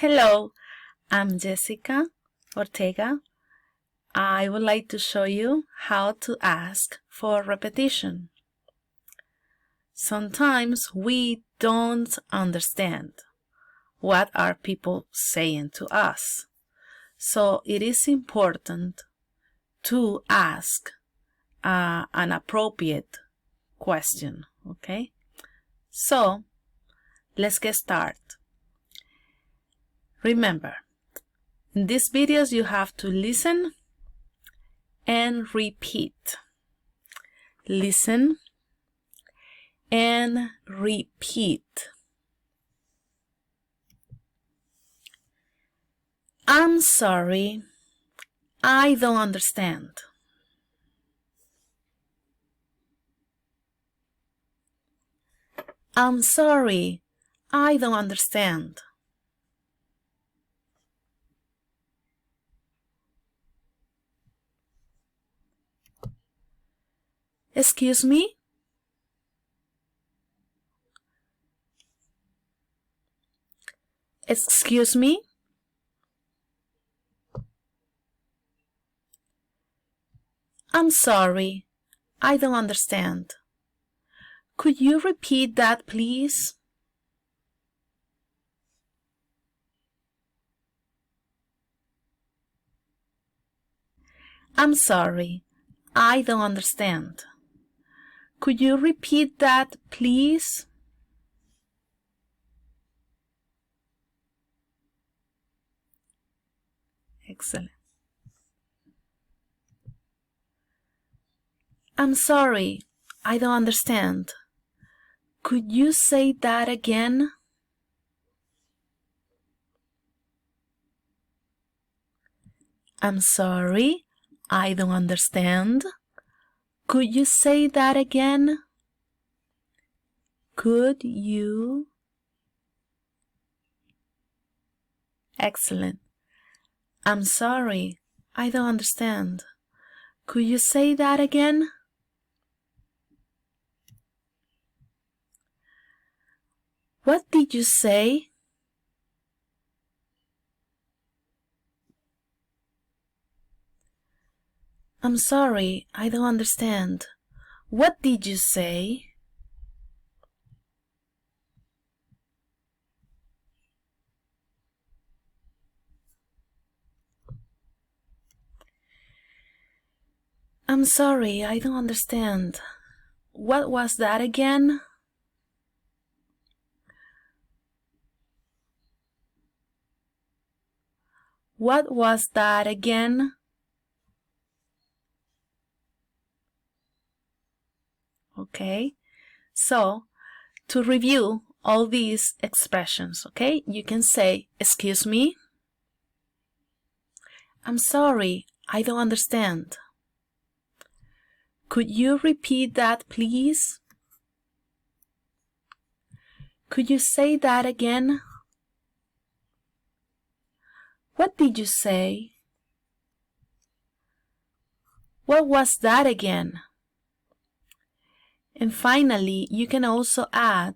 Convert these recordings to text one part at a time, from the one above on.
Hello, I'm Jessica Ortega. I would like to show you how to ask for repetition. Sometimes we don't understand what are people saying to us. So it is important to ask an appropriate question, okay? So let's get started. Remember, in these videos you have to listen and repeat. Listen and repeat. I'm sorry, I don't understand. I'm sorry, I don't understand. Excuse me? Excuse me? I'm sorry, I don't understand. Could you repeat that, please? I'm sorry, I don't understand. Could you repeat that, please? Excellent. I'm sorry, I don't understand. Could you say that again? I'm sorry, I don't understand. Could you say that again? Could you? Excellent. I'm sorry, I don't understand. Could you say that again? What did you say? I'm sorry, I don't understand. What did you say? I'm sorry, I don't understand. What was that again? What was that again? Okay, so to review all these expressions, okay, you can say, excuse me, I'm sorry, I don't understand. Could you repeat that, please? Could you say that again? What did you say? What was that again? And finally, you can also add,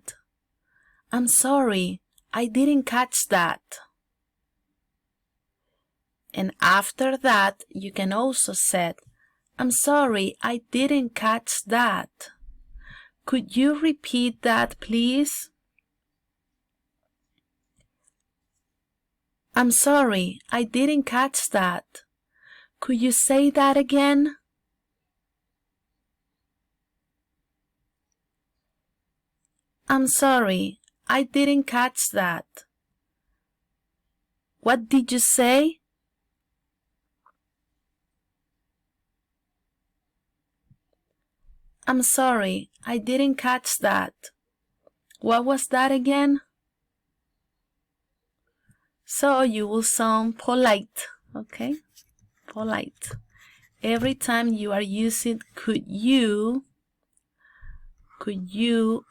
I'm sorry, I didn't catch that. And after that, you can also say, I'm sorry, I didn't catch that. Could you repeat that, please? I'm sorry, I didn't catch that. Could you say that again? I'm sorry, I didn't catch that. What did you say? I'm sorry, I didn't catch that. What was that again? So you will sound polite, okay? Polite. Every time you are using could you,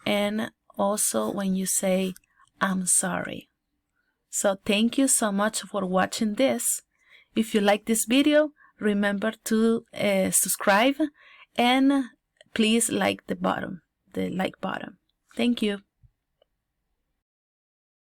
and also when you say I'm sorry. So thank you so much for watching this. If you like this video, remember to subscribe and please like the like button. Thank you.